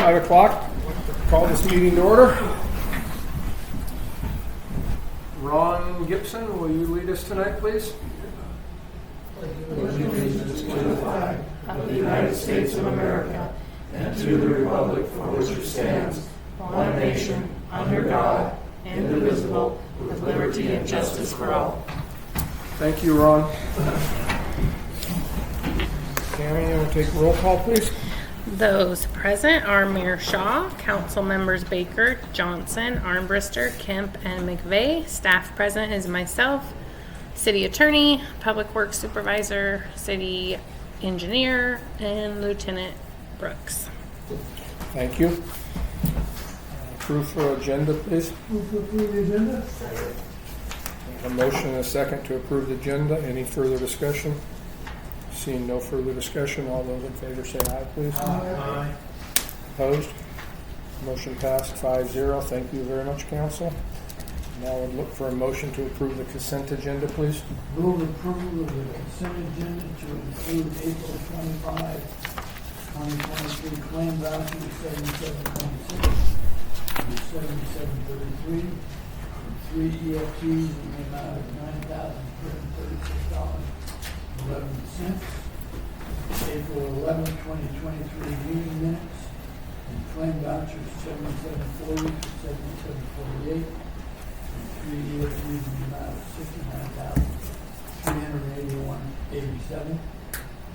5 o'clock. Call this meeting to order. Ron Gibson, will you lead us tonight, please? Allegiance to the flag of the United States of America and to the republic for which it stands, one nation, under God, indivisible, with liberty and justice for all. Thank you, Ron. Tammy, you want to take a roll call, please? Those present are Mayor Shaw, Council Members Baker, Johnson, Armbruster, Kemp, and McVeigh. Staff present is myself, City Attorney, Public Works Supervisor, City Engineer, and Lieutenant Brooks. Thank you. Approve for agenda, please. Move to approve the agenda. A motion and a second to approve the agenda. Any further discussion? Seeing no further discussion, all those in favor say aye, please. Aye. Opposed? Motion passed 5-0. Thank you very much, Council. Now I would look for a motion to approve the consent agenda, please. Move approval of the consent agenda to include April 25, 2023 claim vouchers 7726 and 7733 and 3 EFTs in the amount of $9,336.11. April 11, 2023 meeting minutes and claim vouchers 7740 to 7748 and 3 EFTs in the amount of $69,381.87.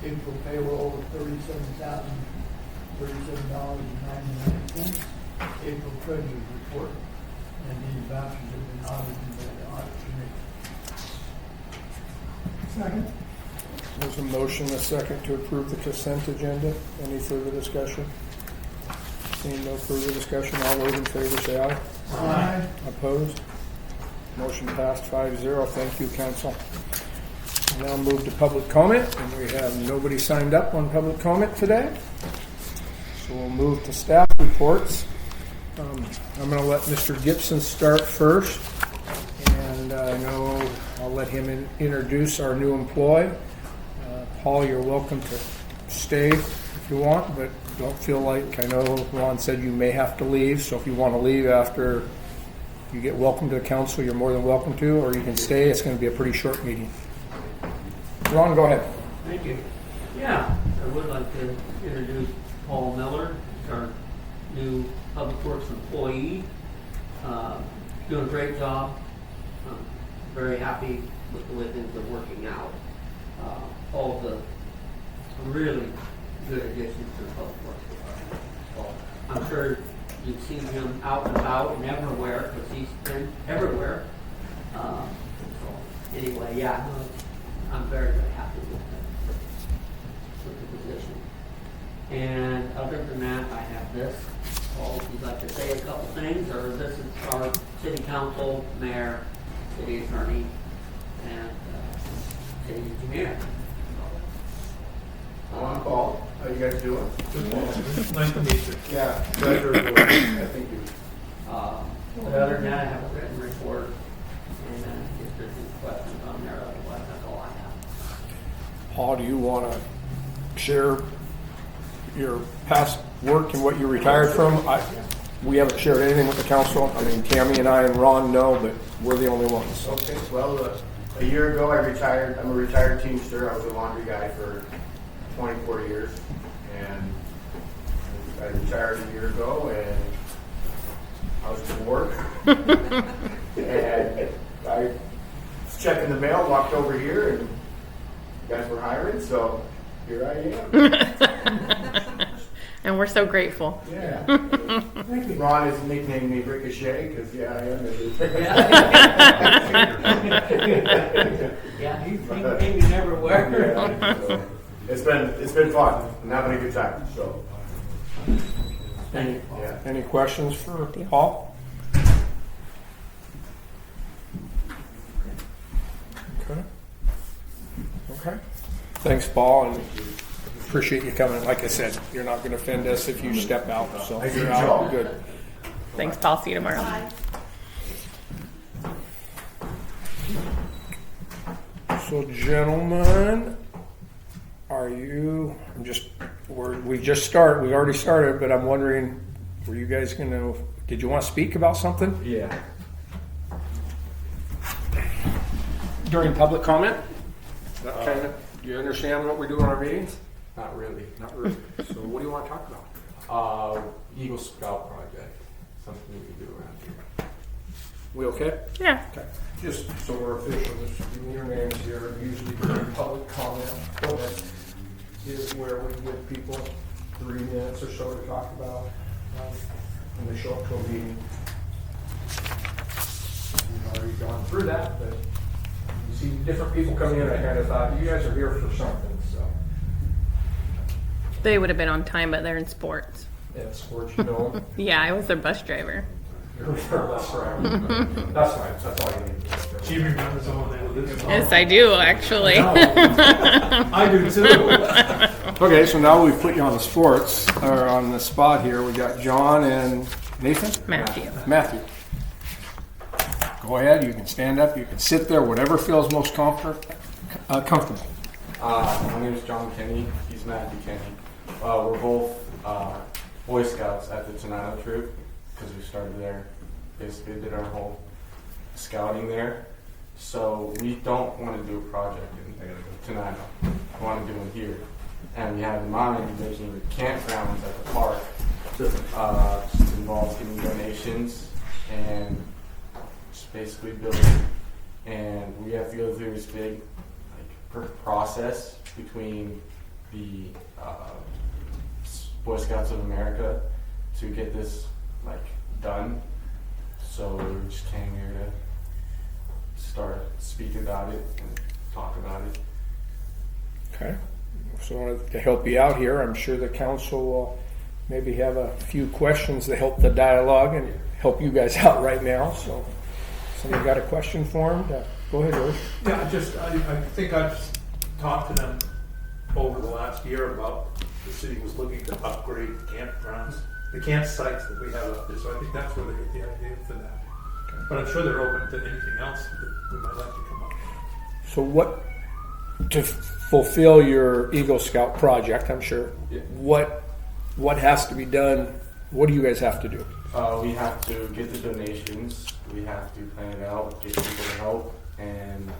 April payroll of $37,037.99. April treasurer's report, and these vouchers have been audited by the audit committee. Second. There's a motion and a second to approve the consent agenda. Any further discussion? Seeing no further discussion, all those in favor say aye. Aye. Opposed? Motion passed 5-0. Thank you, Council. Now move to public comment, and we have nobody signed up on public comment today. So we'll move to staff reports. I'm going to let Mr. Gibson start first, and I know I'll let him introduce our new employee. Paul, you're welcome to stay if you want, but don't feel like, I know Ron said you may have to leave, so if you want to leave after you get welcome to the council, you're more than welcome to, or you can stay. It's going to be a pretty short meeting. Ron, go ahead. Thank you. Yeah, I would like to introduce Paul Miller, our new Public Works employee. Doing a great job. I'm very happy with the way things are working out. All of the really good additions to the Public Works department. So I'm sure you've seen him out and about and everywhere, because he's been everywhere. So anyway, yeah, I'm very, very happy with the position. And other than that, I have this. Paul, if you'd like to say a couple things, or this is our city council, mayor, city attorney, and city engineer. I'm Paul. How you guys doing? Nice to meet you. Yeah, pleasure. I think you. But other than that, I have a written report, and if there's any questions on there, otherwise that's all I have. Paul, do you want to share your past work and what you retired from? We haven't shared anything with the council. I mean, Tammy and I and Ron know, but we're the only ones. Okay, well, a year ago I retired. I'm a retired Teamster. I was a laundry guy for 24 years, and I retired a year ago, and I was bored. And I was checking the mail, walked over here, and you guys were hiring, so here I am. And we're so grateful. Yeah. Thank you. Ron has nicknamed me Ricochet because, yeah, I am. Yeah, he's hanging everywhere. Yeah, so it's been fun. I'm having a good time. So, Thank you. yeah. Any questions for Paul? Okay. Thanks, Paul, and appreciate you coming. Like I said, you're not going to offend us if you step out, so you're out. Good. Thanks, Paul. See you tomorrow. So, gentlemen, we already started, but I'm wondering, were you guys did you want to speak about something Yeah. during public comment? Do you understand what we do in our meetings? Not really. Not really. So what do you want to talk about? Eagle Scout project. Something we can do around here. We okay? Yeah. Okay. Just so we're official, just give me your names here. Usually during public comment, is where we give people 3 minutes or so to talk about when they show up to a meeting. We've already gone through that, but you see different people coming in. I kind of thought you guys are here for something, so. They would have been on time, but they're in sports. Yeah, sports, you know. Yeah, I was their bus driver. That's right. That's fine. That's all you need. She remembers the one that lives in. Yes, I do, actually. I do too. Okay, so now we've put you on the sports, or on the spot here. We got John and Nathan? Matthew. Matthew. Go ahead, you can stand up, you can sit there, whatever feels most comfortable. My name is John Kenny. He's Matthew Kenny. We're both Boy Scouts at the Tenino troop because we started there. Basically did our whole scouting there. So we don't want to do a project in Tenino. We want to do one here. And we have in mind making campgrounds at the park. Just involves getting donations and just basically building. And we have to go through this big process between the Boy Scouts of America to get this done. So we just came here to start speaking about it and talk about it. Okay. So to help you out here, I'm sure the council will maybe have a few questions to help the dialogue and help you guys out right now. So somebody got a question for him? Go ahead, George. Yeah, I think I've talked to them over the last year about the city was looking to upgrade campgrounds, the campsites that we have up there. So I think that's where they get the idea for that. But I'm sure they're open to anything else that we might like to come up with. So to fulfill your Eagle Scout project, I'm sure, Yeah. what has to be done? What do you guys have to do? We have to get the donations, we have to plan it out, get people to help, and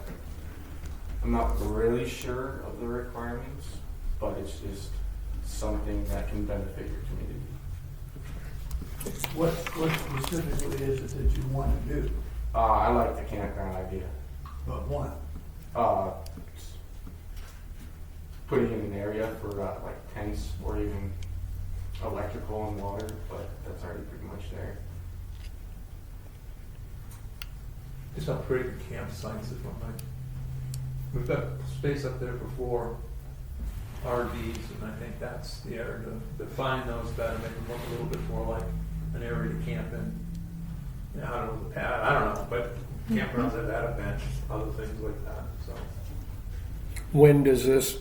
I'm not really sure of the requirements, but it's just something that can benefit your community. What specifically is it that you want to do? I like the campground idea. But what? Putting in an area for tents or even electrical and water, but that's already pretty much there. Just upgrade the campsites is what we've got space up there for 4 RVs, and I think that's the area to define those better, make them look a little bit more like an area to camp in. I don't know, but campgrounds have had a bench, other things like that. So When does this?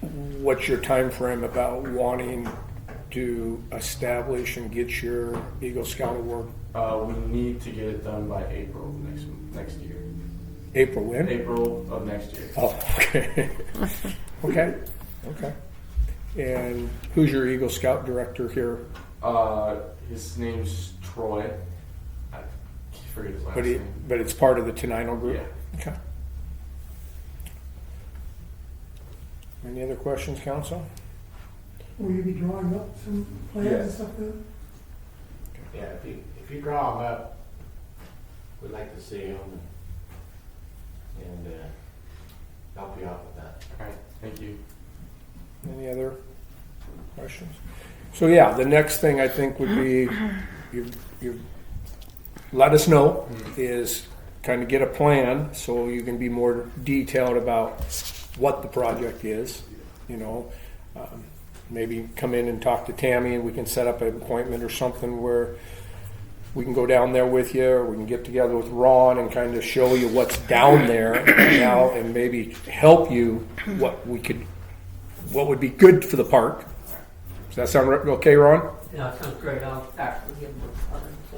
What's your time frame about wanting to establish and get your Eagle Scout award? We need to get it done by April of next year. April when? April of next year. Oh, okay. Okay. And who's your Eagle Scout director here? His name's Troy. I forget his last name. But it's part of the Tenino group? Yeah. Okay. Any other questions, council? Will you be drawing up some plans and Yes. stuff then? Yeah, if you draw them up, we'd like to see them and help you out with that. All right, thank you. Any other questions? So yeah, the next thing I think would be you let us know is kind of get a plan so you can be more detailed about what the project is. Maybe come in and talk to Tammy and we can set up an appointment or something where we can go down there with you, or we can get together with Ron and kind of show you what's down there now and maybe help you what would be good for the park. Does that sound okay, Ron? Yeah, that sounds great. I'll actually give them a card, so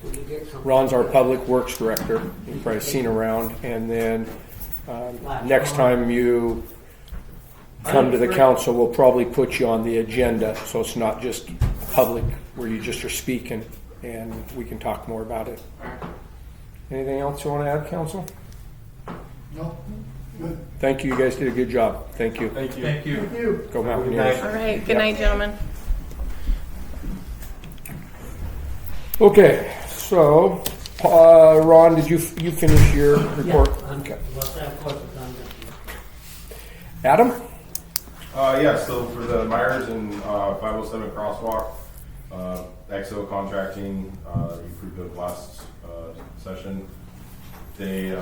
we can get some. Ron's our public works director. You've probably seen around. And then next time you come to the council, we'll probably put you on the agenda, so it's not just public where you just are speaking, and we can talk more about it. Anything else you want to add, council? No, good. Thank you. You guys did a good job. Thank you. Thank you. Thank you. Go Mountaineers. All right, good night, gentlemen. Okay, so Ron, did you finish your report? Okay. Let's have questions on that. Adam? Yeah, so for the Myers and 507 crosswalk, EXO contracting, you approved the last session. They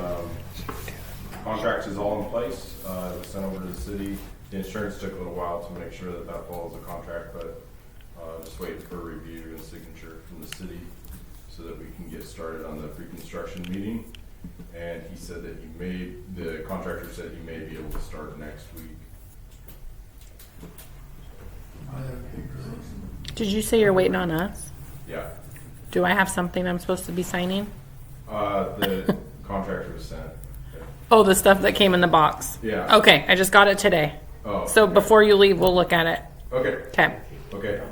contract is all in place. It was sent over to the city. The insurance took a little while to make sure that that follows the contract, but just waiting for a review and signature from the city so that we can get started on the pre-construction meeting. And he said that the contractor said he may be able to start next week. Did you say you're waiting on us? Yeah. Do I have something I'm supposed to be signing? The contractor was sent. Oh, the stuff that came in the box. Yeah. Okay, I just got it today. Oh. So before you leave, we'll look at it. Okay. Okay. Okay.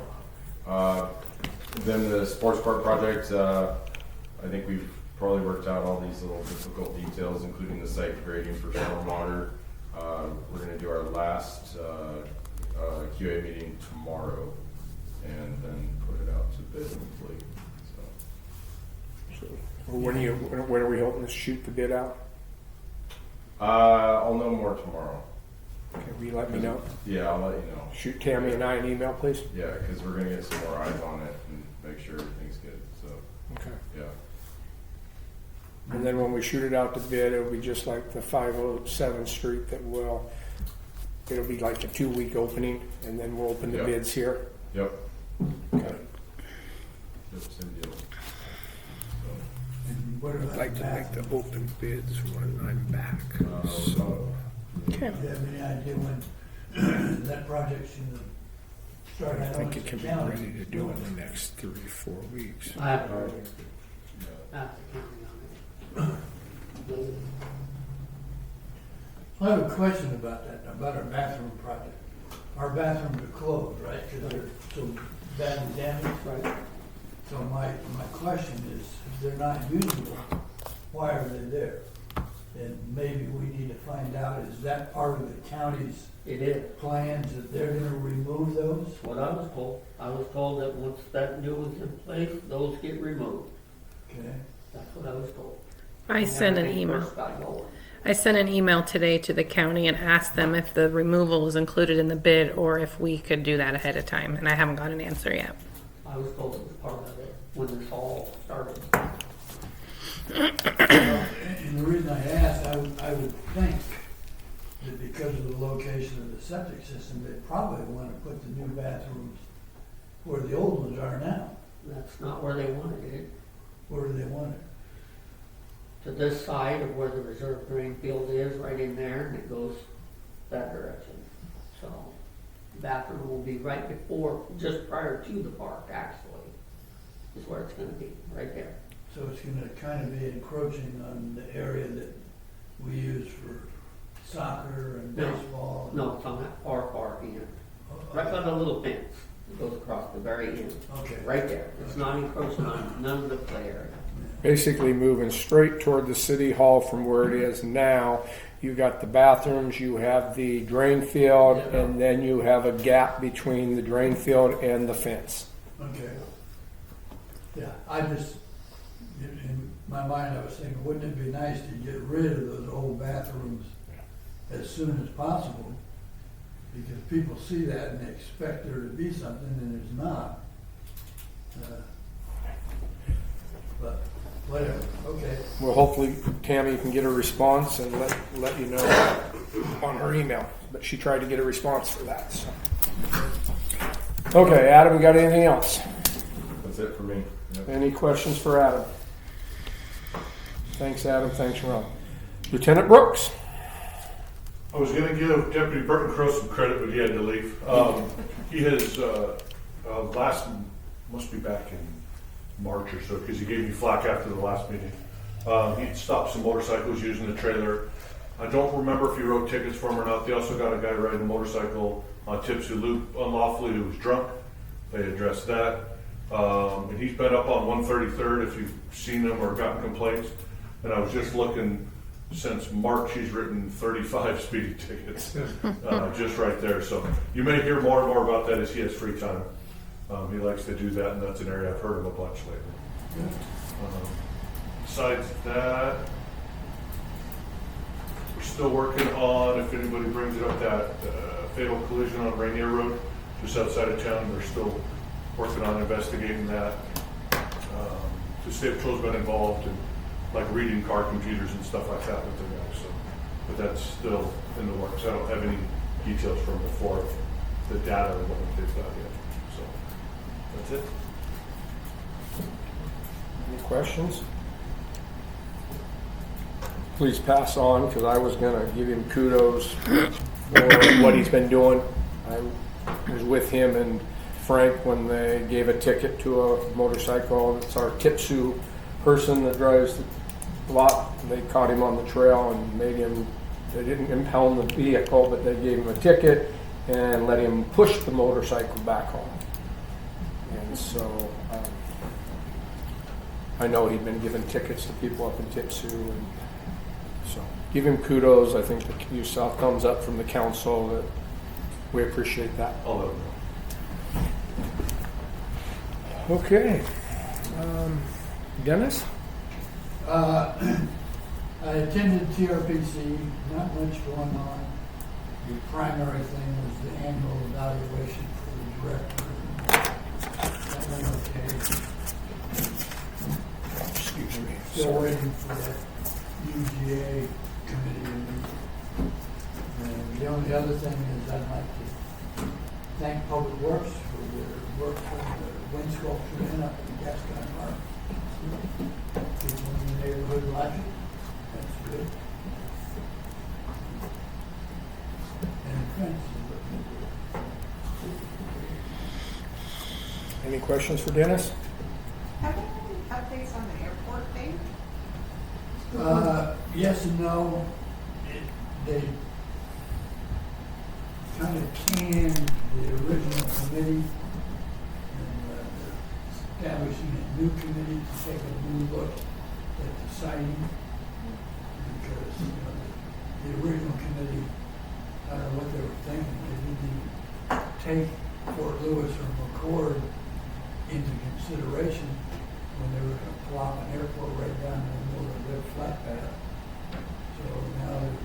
Then the sports park project, I think we've probably worked out all these little difficult details, including the site grading for stormwater. We're going to do our last QA meeting tomorrow, and then put it out to bid hopefully. So. When are we hoping to shoot the bid out? I'll know more tomorrow. Okay, will you let me know? Yeah, I'll let you know. Shoot Tammy and I an email, please. Yeah, because we're going to get some more eyes on it and make sure everything's good. So, Okay. yeah. And then when we shoot it out to bid, it'll be just like the 507 Street it'll be like a 2-week opening, and then we'll open the Yep. bids here. Yep. Okay. Yep, same deal. And what about I'd like to make bathroom? the open bids when I'm back. So, Okay. Do you have any idea when that project's gonna start? I know think it's it can be county. ready to do in the next 3-4 weeks. I have to I have a question about that, about our bathroom project. Our bathrooms are closed, right, because they're so badly damaged? Right. So my question is, if they're not usable, why are they there? And maybe we need to find out, is that part of the county's It is. plans that they're gonna remove those? That's what I was told. I was told that once that new one's in place, those get removed. Okay, That's what I was told. I sent an When everything email. first got going. I sent an email today to the county and asked them if the removal is included in the bid or if we could do that ahead of time, and I haven't got an answer yet. I was told it was part of it when this all started. and the reason I asked, I would think that because of the location of the septic system, they probably wanna put the new bathrooms where the old ones are now. That's not where they wanted it. Where do they want it? To this side of where the reserve drain field is, right in there, and it goes that direction. So, bathroom will be right before, just prior to the park, actually, is where it's gonna be, right there. So it's gonna kind of be encroaching on the area that we use for soccer and No. baseball. No, it's on that far end, Oh, right by the little fence that goes across the very end, Okay. right there. It's not encroaching on none of the play area. Basically moving straight toward the city hall from where it is now. You got the bathrooms, you have the drain field, Yeah. and then you have a gap between the drain field and the fence. Okay. Yeah, I just, in my mind, I was thinking, wouldn't it be nice to get rid of those old bathrooms as soon as possible? Because people see that and they expect there to be something and there's not. But whatever, okay. Well, hopefully Tammy can get a response and let you know on her email. But she tried to get a response for that. So. Okay, Adam, we got anything else? That's it for me. Yep. Any questions for Adam? Thanks, Adam. Thanks, Ron. Lieutenant Brooks. I was going to give Deputy Burton Crow some credit, but he had to leave. He has must be back in March or so, because he gave me flack after the last meeting. He stopped some motorcycles using the trailer. I don't remember if he wrote tickets for him or not. They also got a guy riding a motorcycle on Tipsy Loop unlawfully who was drunk. They addressed that. And he's been up on 133rd if you've seen him or gotten complaints. And I was just looking, since March he's written 35 speeding tickets, just right there. So you may hear more and more about that as he has free time. He likes to do that, and that's an area I've heard him a bunch lately. Besides that, we're still working on, if anybody brings it up, that fatal collision on Rainier Road, just outside of town. They're still working on investigating that. The state patrol's been involved in like reading car computers and stuff like that with the guys. So, but that's still in the works. I don't have any details from before the data or what they've got yet. So that's it. Any questions? Please pass on, because I was going to give him kudos for what he's been doing. I was with him and Frank when they gave a ticket to a motorcycle. It's our Tipsu person that drives the lot. They caught him on the trail and made him, they didn't impound the vehicle, but they gave him a ticket and let him push the motorcycle back home. And so I know he'd been giving tickets to people up in Tipsu, and so give him kudos. I think you saw thumbs up from the council. That we appreciate that. I'll let them know. Okay, Dennis. I attended TRPC, not much going on. The primary thing was the annual evaluation for the director. That went okay. Excuse me. Still Sorry. waiting for that UGA committee to meet. And the only other thing is I'd like to thank Public Works for their work on the wind sculpture in up at the Gaston Park. People in the neighborhood like it. That's good. And the fence is looking good. Any questions for Dennis? Have there been updates on the airport thing? Yes and no. They kind of canned the original committee, and they're establishing a new committee to take a new look at the siting, because, the original committee, I don't know what they were thinking, they didn't take Fort Lewis or McCord into consideration when they were going to plop an airport right down in the middle of their flat pad. So now they're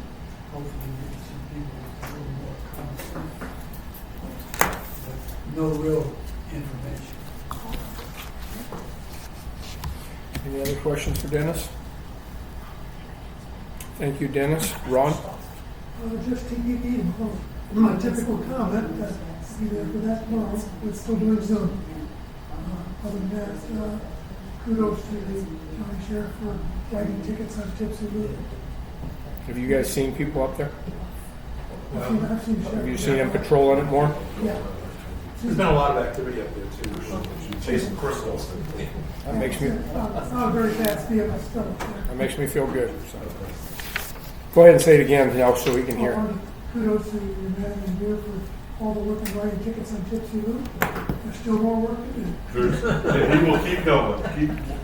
hopefully getting some people with a little more common sense. But no real information. Any other questions for Dennis? Thank you, Dennis. Ron? Just to give you my typical comment, that either for that tomorrow, we're still doing Zoom. Other than that, kudos to the county sheriff for writing tickets on Tipsy Loop. Have you guys seen people up there? I've seen Have you sheriff. seen them patrolling it more? Yeah. There's been a lot of activity up there too. Chasing crystals. That makes me Not a very fast vehicle still. feel good. So. Go ahead and say it again now so we can hear. Kudos to your man and Beer for all the work in writing tickets on Tipsy Loop. There's still more work to do. And he will keep going.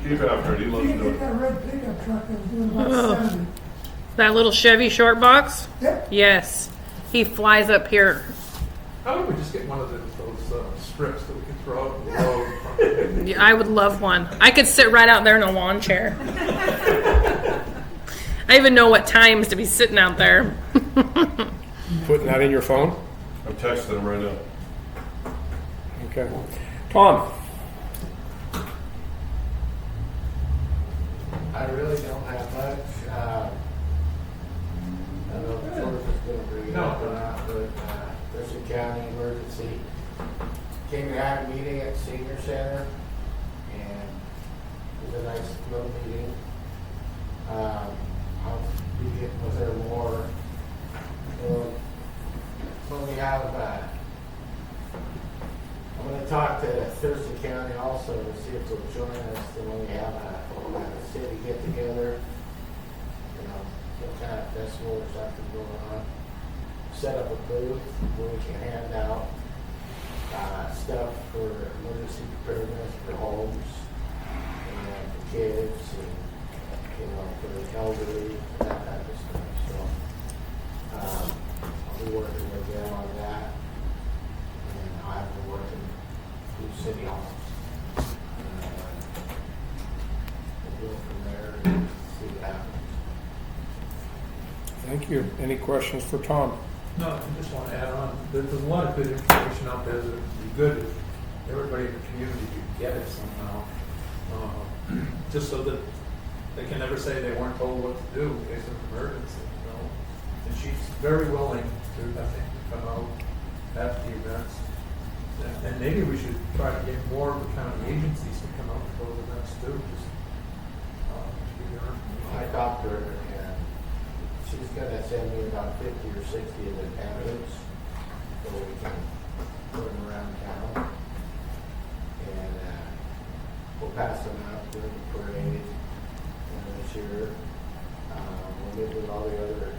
Keep after it. He You loves can doing get it. that red pickup truck that was doing about Ugh. 70. That little Chevy short box? Yep. Yes. He flies up here. How about we just get one of those strips that we can throw out in the road? Yeah, I would love one. I could sit right out there in a lawn chair. I even know what times to be sitting out there. Putting that in your phone? I'm texting him right now. Okay. Tom? I really don't have much. I don't know if George is going to bring it up or not, but Thurston County Emergency came to have a meeting at the Senior Center, and it was a nice little meeting. I'll be getting with her more. When we have, I'm going to talk to Thurston County also to see if they'll join us when we have a city get together. some kind of festival or something going on, set up a booth where we can hand out stuff for emergency preparedness for homes and for kids and, for the elderly, that type of stuff. So I'll be working with them on that, and I'll have been working through City Hall. We'll go from there and see what happens. Thank you. Any questions for Tom? No, I just want to add on, there's a lot of good information out there that would be good if everybody in the community could get it somehow. Just so that they can never say they weren't told what to do in case of emergency, And she's very willing to, I think, to come out at the events. And maybe we should try to get more of the county agencies to come out to those events too, just to give your information. I talked to her, and she's gonna send me about 50 or 60 of the pamphlets so we can put them around town. And we'll pass them out during the parade this year. We'll meet with all the other,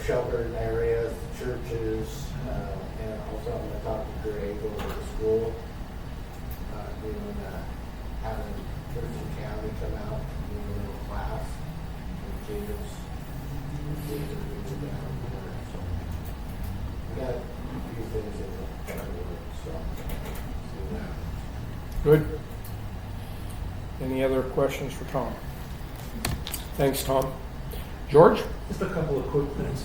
sheltered areas, churches, and also I'm gonna talk to Greg over at the school, having Thurston County come out and do a little class with kids. Down there. So we got a few things in the works, so see what happens. Good. Any other questions for Tom? Thanks, Tom. George? Just a couple of quick things.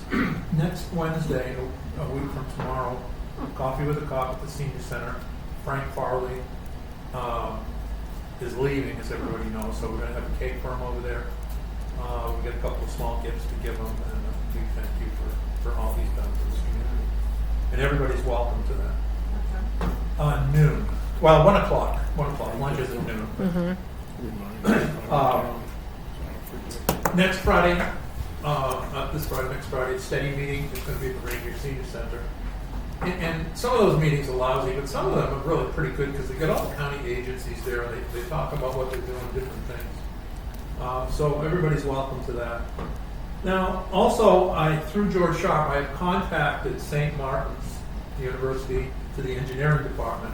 Next Wednesday, a week from tomorrow, Coffee with a Cop at the Senior Center. Frank Farley is leaving, as everybody knows, so we're going to have a cake for him over there. We get a couple of small gifts to give him, and a big thank you for all he's done for this community. And everybody's welcome to that. Noon. Well, 1 o'clock. 1 o'clock. Lunch is at noon. Next Friday, not this Friday, next Friday, steady meeting is going to be at the Rainier Senior Center. And some of those meetings are lousy, but some of them are really pretty good because they get all the county agencies there and they talk about what they're doing, different things. So everybody's welcome to that. Now, also, through George Sharp, I have contacted St. Martin's University to the engineering department,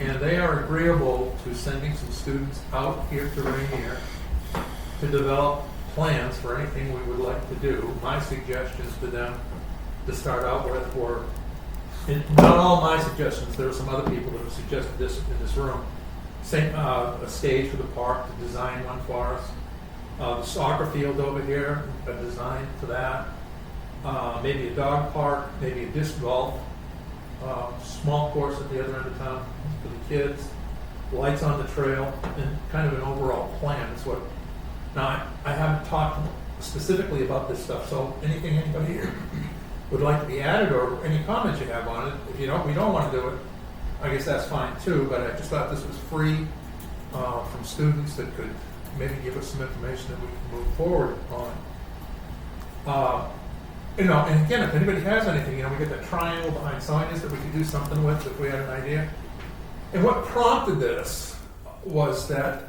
and they are agreeable to sending some students out here to Rainier to develop plans for anything we would like to do. My suggestions to them to start out with were, and not all my suggestions, there are some other people that have suggested this in this room, a stage for the park, to design one for us. The soccer field over here, a design for that. Maybe a dog park, maybe a disc golf, small course at the other end of town for the kids, lights on the trail, and kind of an overall plan is what. Now, I haven't talked specifically about this stuff, so anything anybody here would like to be added or any comments you have on it, if we don't want to do it, I guess that's fine too, but I just thought this was free from students that could maybe give us some information that we can move forward on. And again, if anybody has anything, we get that triangle behind Sonia's that we could do something with if we had an idea. And what prompted this was that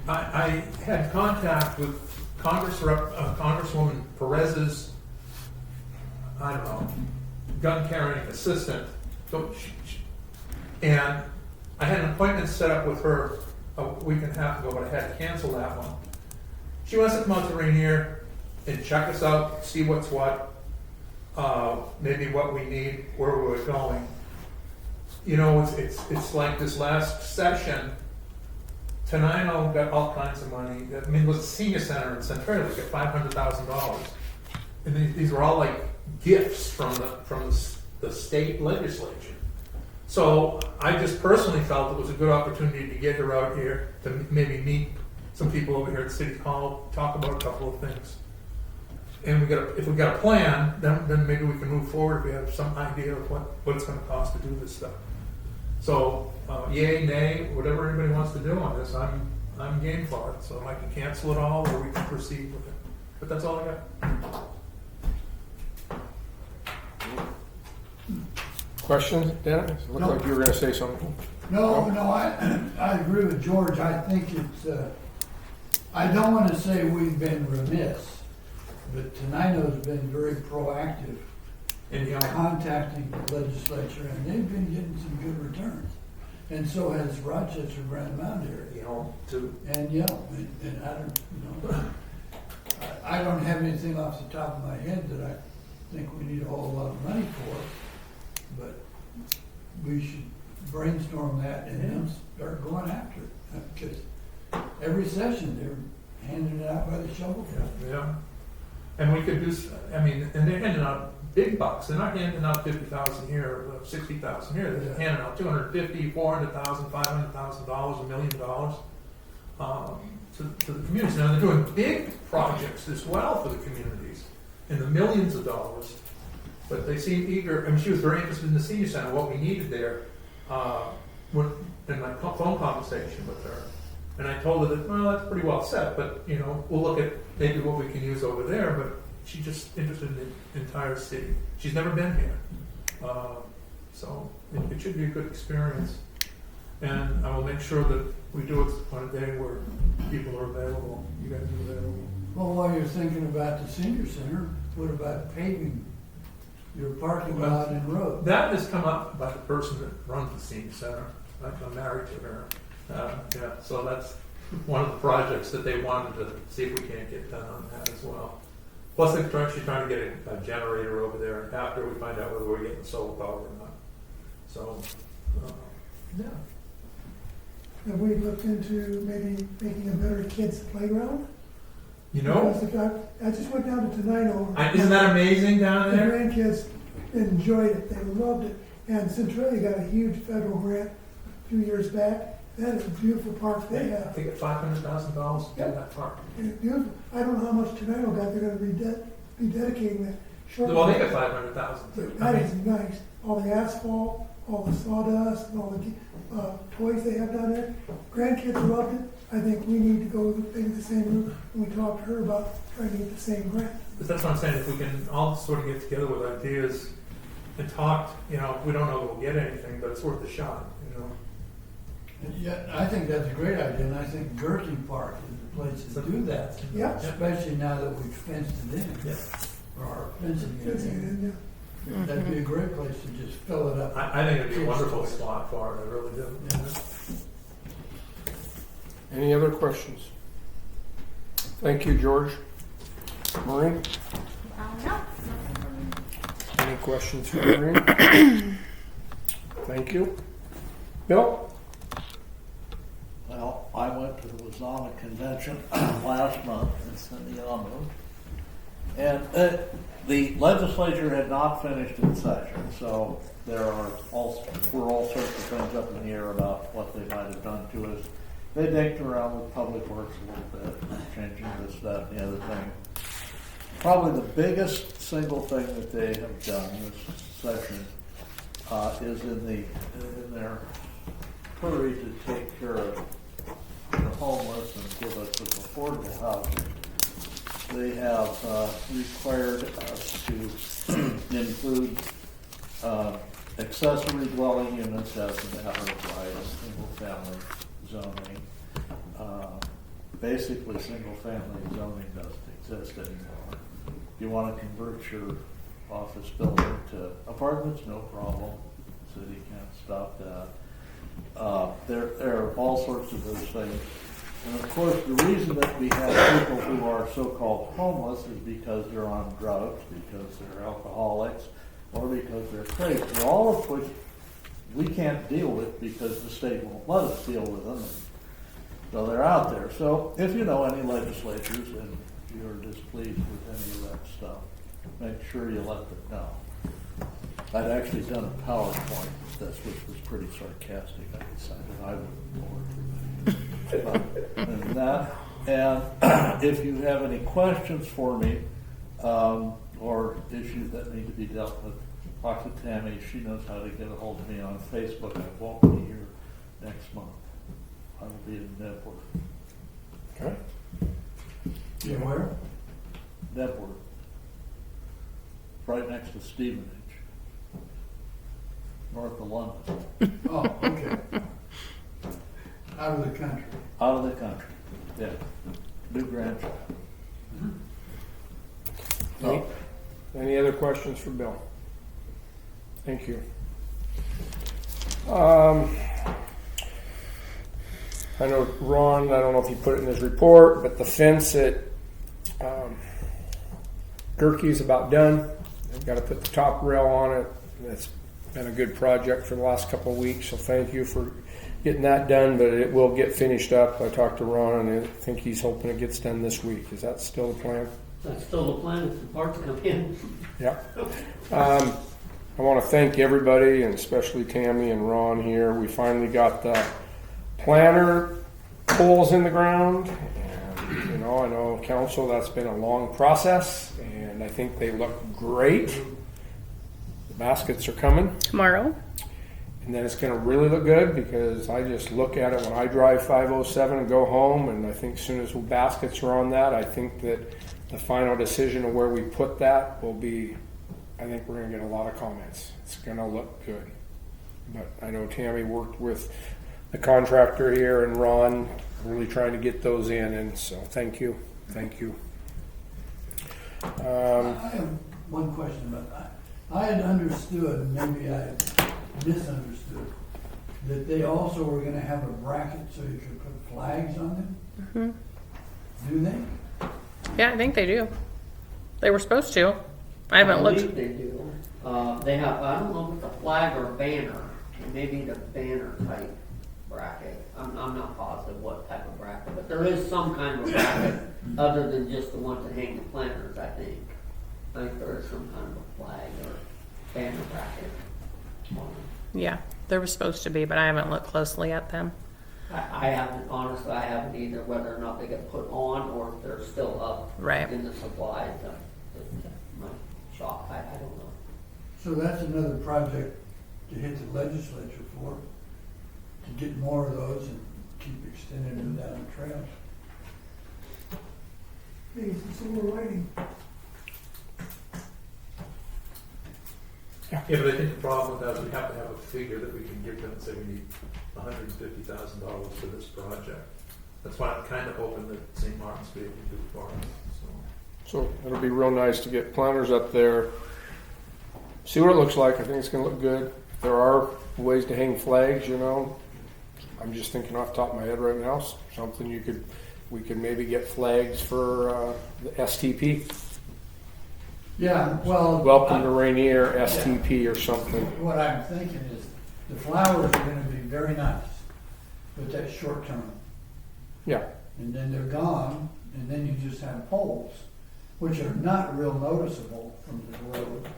I had contact with Congresswoman Perez's, gun carrying assistant. And I had an appointment set up with her a week and a half ago, but I had to cancel that one. She wants to come out to Rainier and check us out, see what's what, maybe what we need, where we're going. It's like this last session, Tenino got all kinds of money. It was a senior center in Centralia, they got $500,000. And these were all like gifts from the state legislature. So I just personally felt it was a good opportunity to get her out here to maybe meet some people over here at City Hall, talk about a couple of things. And if we got a plan, then maybe we can move forward if we have some idea of what it's going to cost to do this stuff. So yay, nay, whatever anybody wants to do on this, I'm game for it. So I can cancel it all or we can proceed with it. But that's all I got. Questions, Dennis? It looked like you were going to say something. No, I agree with George. I think it's I don't want to say we've been remiss, but Tenino's been very proactive And in contacting the legislature, and they've been getting some good returns. And so has Rochester, Grand Mountain area. too. And, yeah, and I don't, I don't have anything off the top of my head that I think we need a whole lot of money for, but we should brainstorm that and then start going after it. Because every session, they're handing it out by the shovel. Yeah. And we could do, I mean, and they're handing out big bucks. They're not handing out 50,000 here, 60,000 here. They're handing out 250, 400,000, $500,000, $1 million to the communities. Now they're doing big projects as well for the communities in the millions of dollars. But they seem eager. I mean, she was very interested in the senior center, what we needed there. In my phone conversation with her, and I told her that, well, that's pretty well set, but we'll look at maybe what we can use over there. But she's just interested in the entire city. She's never been here, so it should be a good experience. And I will make sure that we do it on a day where people are available. You guys are available. Well, while you're thinking about the senior center, what about paving your parking lot and road? That has come up by the person that runs the senior center. I'm married to her. So that's one of the projects that they wanted to see if we can't get done on that as well. Plus, they're actually trying to get a generator over there after we find out whether we're getting solar power or not. So, yeah. Have we looked into maybe making a better kids playground? Because I just went down to Tenino. Isn't that amazing down The there? grandkids enjoyed it, they loved it. And Centralia got a huge federal grant a few years back. That is a beautiful park they I have. think it's $500,000 to do that park. It's beautiful. I don't know how much Tenino got, they're gonna be dedicating that short. Well, they got $500,000 too. That is nice. All the asphalt, all the sawdust, and all the toys they have down there. Grandkids loved it. I think we need to go maybe the same route, and we talked to her about trying to get the same grant. But that's what I'm saying. If we can all sort of get together with ideas and talk, we don't know that we'll get anything, but it's worth a shot. Yeah, I think that's a great idea, and I think Gertie Park is the place to do that. Yeah. Especially now that we've fenced it in. Yeah. Or our fencing it That's it, in. yeah. That'd be a great place to just fill it up. I think it'd be a wonderful spot for it. I really do. Any other questions? Thank you, George. Maureen? No. Any questions for Maureen? Thank you. Bill? Well, I went to the Wazana convention last month in Santiago, and the legislature had not finished its session, so were all sorts of things up in the air about what they might have done to us. They dinked around with Public Works a little bit, changing this, that, and the other thing. Probably the biggest single thing that they have done this session is in their hurry to take care of the homeless and give us some affordable housing. They have required us to include accessory dwelling units as a matter of right, single-family zoning. Basically, single-family zoning doesn't exist anymore. If you want to convert your office building to apartments, no problem. The city can't stop that. There are all sorts of those things. And of course, the reason that we have people who are so-called homeless is because they're on drugs, because they're alcoholics, or because they're crazy, all of which we can't deal with because the state won't let us deal with them. So they're out there. So if you know any legislatures and you're displeased with any of that stuff, make sure you let them know. I'd actually done a PowerPoint which was pretty sarcastic. I decided I wouldn't bore and if you have any questions for me or issues that need to be dealt with, talk to Tammy. She knows how to get a hold of me on Facebook. I won't be here next month. I will be in Network. Okay. You where? Network. Right next to Stevenage. North of London. Oh, okay. Out of the country. Out of the country, yeah. Big grandchild. Any other questions for Bill? Thank you. I know Ron, I don't know if he put it in his report, but the fence at Gerke's about done. They've got to put the top rail on it. It's been a good project for the last couple of weeks, so thank you for getting that done, but it will get finished up. I talked to Ron, and I think he's hoping it gets done this week. Is that still the plan? That's still the plan, if the parts come in. Yeah. I want to thank everybody, and especially Tammy and Ron here. We finally got the planter poles in the ground. And, I know council, that's been a long process, and I think they look great. The baskets are coming. Tomorrow. And then it's going to really look good because I just look at it when I drive 507 and go home, and I think as soon as baskets are on that, I think that the final decision of where we put that will be, I think we're going to get a lot of comments. It's going to look good. But I know Tammy worked with the contractor here and Ron really trying to get those in, and so thank you. Thank you. I have one question about that. I had understood, maybe I misunderstood, that they also were gonna have a bracket so you could put flags on them? Do they? Yeah, I think they do. They were supposed to. I haven't believe looked. they do. They have, I don't know if it's a flag or a banner, maybe the banner type bracket. I'm not positive what type of bracket, but there is some kind of bracket other than just the ones that hang the planters, I think. I think there is some kind of a flag or banner bracket on them. Yeah, there was supposed to be, but I haven't looked closely at them. I haven't, honestly, I haven't either, whether or not they get put on or if they're still up Right. in the supplies. My shop, I don't know. So that's another project to hit the legislature for, to get more of those and keep extending them down the trail. Hey, it's silver lining. Yeah, but I think the problem with that is we have to have a figure that we can give them and say we need $150,000 for this project. That's why I'm kind of hoping that St. Martin's be able to do it for us. So it'll be real nice to get planters up there. See what it looks like. I think it's going to look good. There are ways to hang flags, I'm just thinking off the top of my head right now. Something we could maybe get flags for the STP. Yeah, well. Welcome to Rainier, STP or something. What I'm thinking is, the flowers are gonna be very nice, but that's short term. Yeah. And then they're gone, and then you just have poles, which are not real noticeable from the road.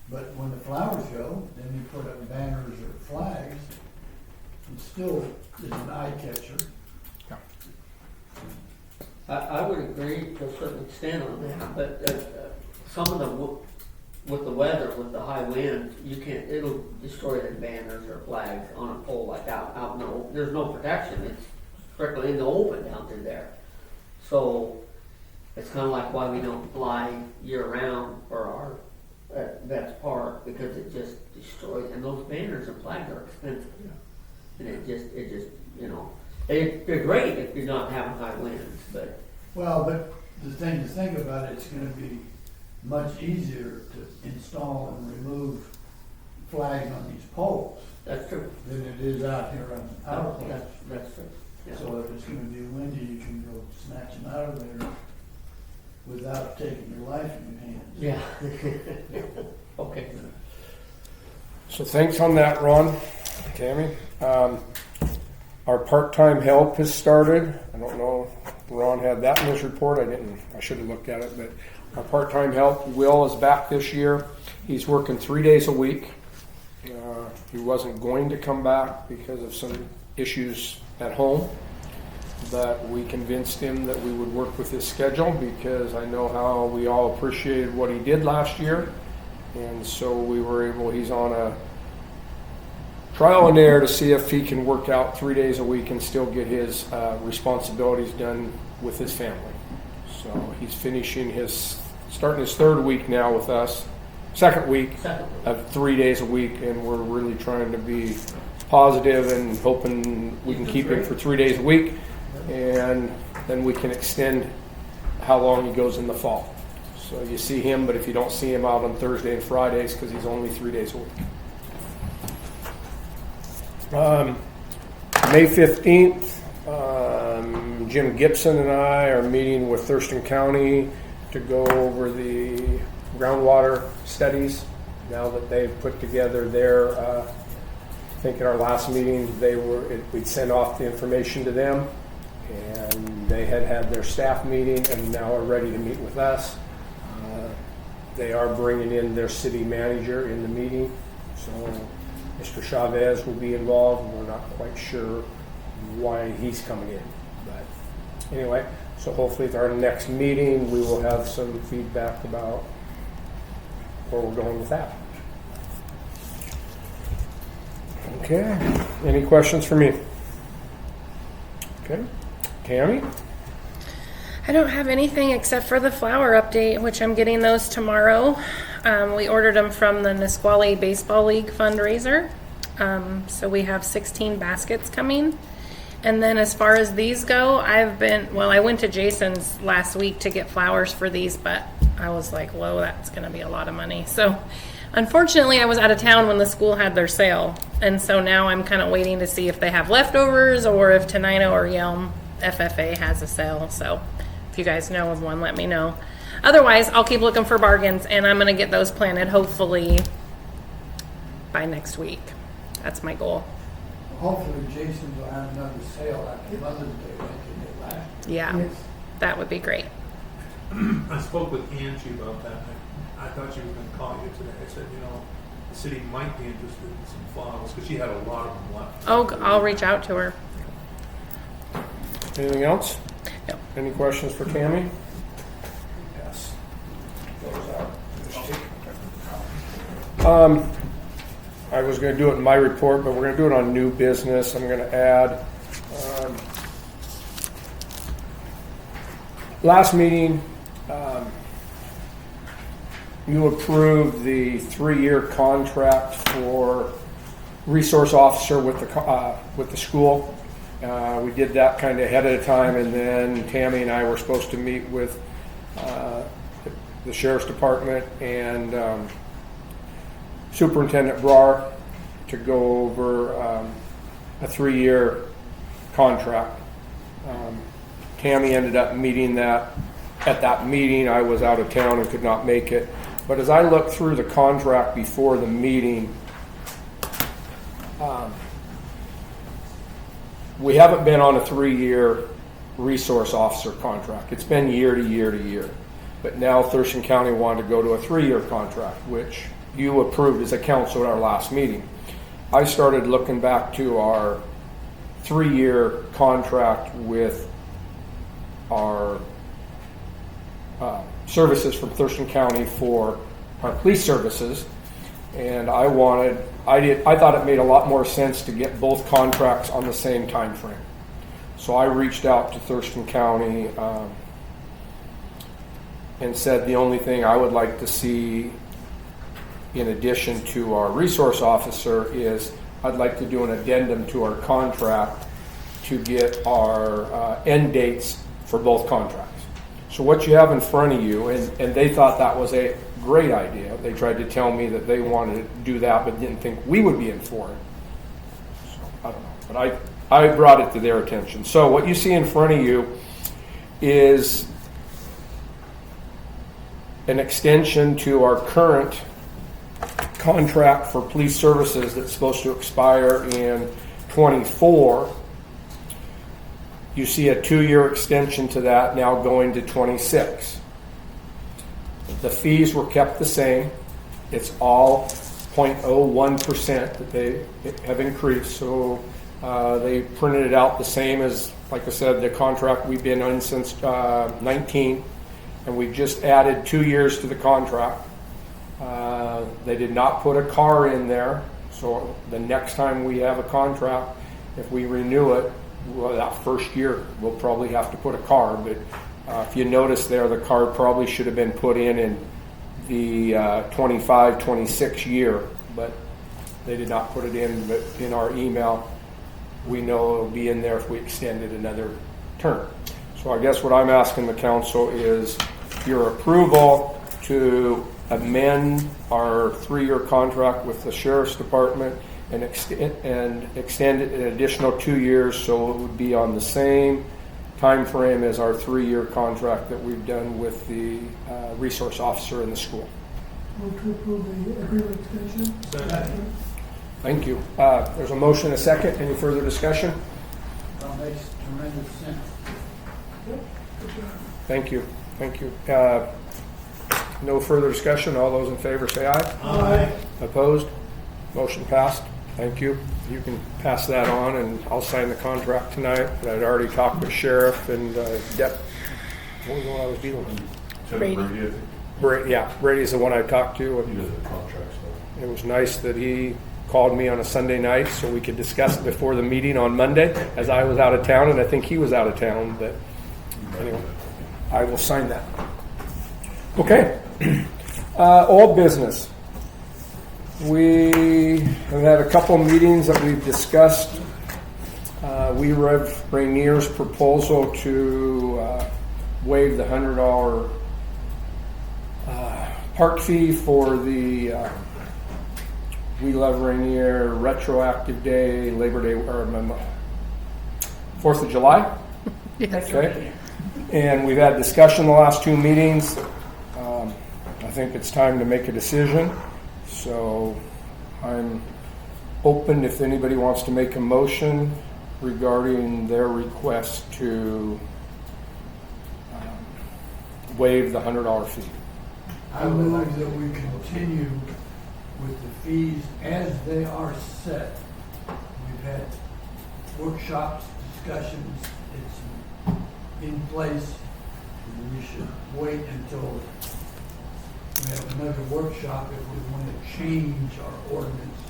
But when the flowers go, then you put up banners or flags, it still is an eye catcher. I would agree to a certain extent on that, but some of them, with the weather, with the high winds, it'll destroy the banners or flags on a pole like out in the open. There's no protection, it's strictly in the open down through there. So it's kind of like why we don't fly year round for our Vets Park, because it just destroys, and those banners and flags are expensive. And it just, they're great if you're not having high winds, but. Well, but the thing to think about, it's gonna be much easier to install and remove flags on these poles That's true. than it is out here on our place. That's true. Yeah. So if it's gonna be windy, you can go snatch them out of there without taking your life in your hands. Yeah. Okay. So thanks on that, Ron, Tammy. Our part-time help has started. I don't know if Ron had that in his report. I should have looked at it, but our part-time help, Will, is back this year. He's working 3 days a week. He wasn't going to come back because of some issues at home, but we convinced him that we would work with his schedule because I know how we all appreciated what he did last year. And so we were able, he's on a trial and error to see if he can work out 3 days a week and still get his responsibilities done with his family. So he's starting his third week now with us, second week of 3 days a week, and we're really trying to be positive and hoping we can keep him for 3 days a week. And then we can extend how long he goes in the fall. So you see him, but if you don't see him out on Thursday and Fridays, because he's only 3 days a week. May 15th, Jim Gibson and I are meeting with Thurston County to go over the groundwater studies. Now that they've put together their, I think at our last meeting, we'd sent off the information to them, and they had their staff meeting and now are ready to meet with us. They are bringing in their city manager in the meeting, so Mr. Chavez will be involved. We're not quite sure why he's coming in, but anyway, so hopefully at our next meeting we will have some feedback about where we're going with that. Okay, any questions for me? Okay, Tammy? I don't have anything except for the flower update, which I'm getting those tomorrow. We ordered them from the Nisqually Baseball League fundraiser. So we have 16 baskets coming. And then as far as these go, I went to Jason's last week to get flowers for these, but I was like, whoa, that's going to be a lot of money. So unfortunately, I was out of town when the school had their sale. And so now I'm kind of waiting to see if they have leftovers or if Tenino or Yelm FFA has a sale. So if you guys know of one, let me know. Otherwise, I'll keep looking for bargains, and I'm going to get those planted hopefully by next week. That's my goal. Hopefully Jason will have another sale after Mother's Day like he did last year. Yeah, that would be great. I spoke with Angie about that. I thought she was going to call you today. I said, the city might be interested in some flowers because she had a lot of them left. Oh, I'll reach out to her. Anything else? No. Any questions for Tammy? Yes. I was going to do it in my report, but we're going to do it on new business. I'm going to add last meeting, you approved the 3-year contract for resource officer with the school. We did that kind of ahead of time, and then Tammy and I were supposed to meet with the sheriff's department and Superintendent Brar to go over a 3-year contract. Tammy ended up meeting that at that meeting. I was out of town and could not make it. But as I looked through the contract before the meeting, we haven't been on a 3-year resource officer contract. It's been year to year to year. But now Thurston County wanted to go to a 3-year contract, which you approved as a council at our last meeting. I started looking back to our 3-year contract with our services from Thurston County for our police services, and I thought it made a lot more sense to get both contracts on the same time frame. So I reached out to Thurston County and said the only thing I would like to see in addition to our resource officer is I'd like to do an addendum to our contract to get our end dates for both contracts. So what you have in front of you, and they thought that was a great idea. They tried to tell me that they wanted to do that but didn't think we would be in for it. So I don't know, but I brought it to their attention. So what you see in front of you is an extension to our current contract for police services that's supposed to expire in 24. You see a 2-year extension to that now going to 26. The fees were kept the same. It's all 0.01% that they have increased. So they printed it out the same as, like I said, the contract we've been on since 19. And we just added 2 years to the contract. They did not put a car in there. So the next time we have a contract, if we renew it, well, that first year we'll probably have to put a car. But if you notice there, the car probably should have been put in the 25-26 year, but they did not put it in. But in our email, we know it'll be in there if we extend it another term. So I guess what I'm asking the council is your approval to amend our 3-year contract with the sheriff's department and extend it an additional 2 years, so it would be on the same time frame as our 3-year contract that we've done with the resource officer in the school. Move to approve the agreement extension. Second. Thank you. There's a motion, a second. Any further discussion? That makes tremendous sense. Yep, good job. Thank you. Thank you. No further discussion. All those in favor say aye. Aye. Opposed? Motion passed. Thank you. You can pass that on, and I'll sign the contract tonight. But I'd already talked with Sheriff and Dep. What was the one I was dealing with? Brady. Brady, I think. Brady's the one I talked to. He does the contract stuff. It was nice that he called me on a Sunday night so we could discuss it before the meeting on Monday, as I was out of town, and I think he was out of town. But anyway, I will sign that. Okay. All business. We have had a couple meetings that we've discussed. We read Rainier's proposal to waive the $100 park fee for the We Love Rainier retroactive day, Labor Day, or 4th of July. Yes. Okay. And we've had discussion the last 2 meetings. I think it's time to make a decision. So I'm open if anybody wants to make a motion regarding their request to waive the $100 fee. I move that we continue with the fees as they are set. We've had workshops, discussions, it's in place. We should wait until we have another workshop if we want to change our ordinance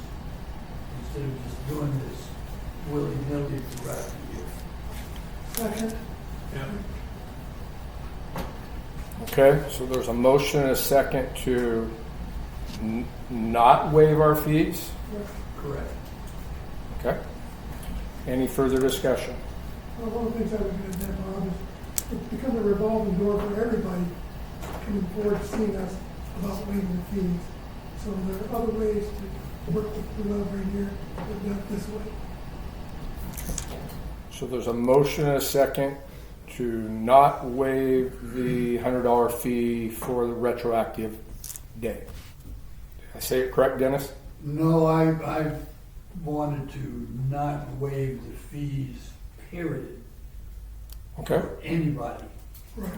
instead of just doing this willy-nilly throughout the year. Second. Yeah. Okay, so there's a motion and a second to not waive our fees. Correct. Okay. Any further discussion? Well, one of the things I was going to say, Bob, is it becomes a revolving door for everybody coming forward seeing us about waiving the fees. So there are other ways to work with the Love Rainier, but not this way. So there's a motion and a second to not waive the $100 fee for the retroactive day. Did I say it correct, Dennis? No, I wanted to not waive the fees, period, Okay. for anybody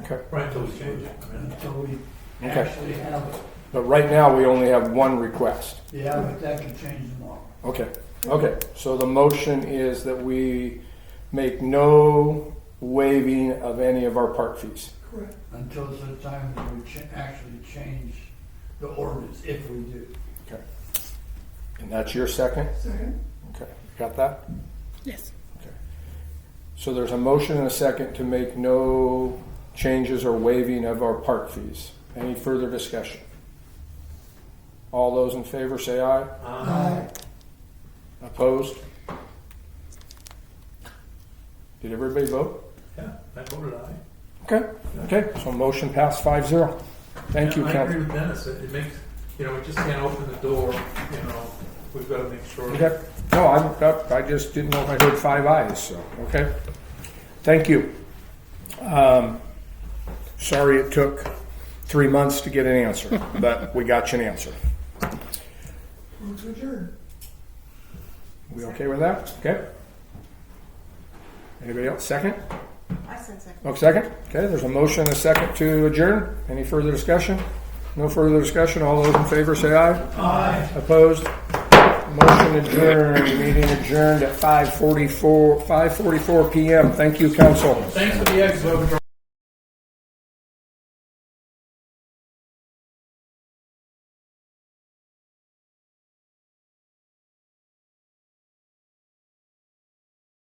Okay. Right until we change it. I mean, until we Okay. actually have it. But right now, we only have one request. Yeah, but that could change tomorrow. Okay. Okay. So the motion is that we make no waiving of any of our park fees. Correct. Until such time as we actually change the ordinance, if we do. Okay. And that's your second? Second. Okay. Got that? Yes. Okay. So there's a motion and a second to make no changes or waiving of our park fees. Any further discussion? All those in favor say aye. Aye. Opposed? Did everybody vote? Yeah, I voted aye. Okay. Okay. So motion passed 5-0. Thank you, I agree Council. with Dennis. It makes, we just can't open the door, we've got to make sure. Okay. No, I just didn't know if I heard 5 ayes. So okay. Thank you. Sorry it took 3 months to get an answer, but we got you an answer. Move to adjourn. We okay with that? Okay. Anybody else? Second? I said second. Oh, second? Okay, there's a motion and a second to adjourn. Any further discussion? No further discussion. All those in favor say aye. Aye. Opposed? Motion adjourned. Meeting adjourned at 5:44 p.m. Thank you, council. Thanks for the eggs, Overdraw.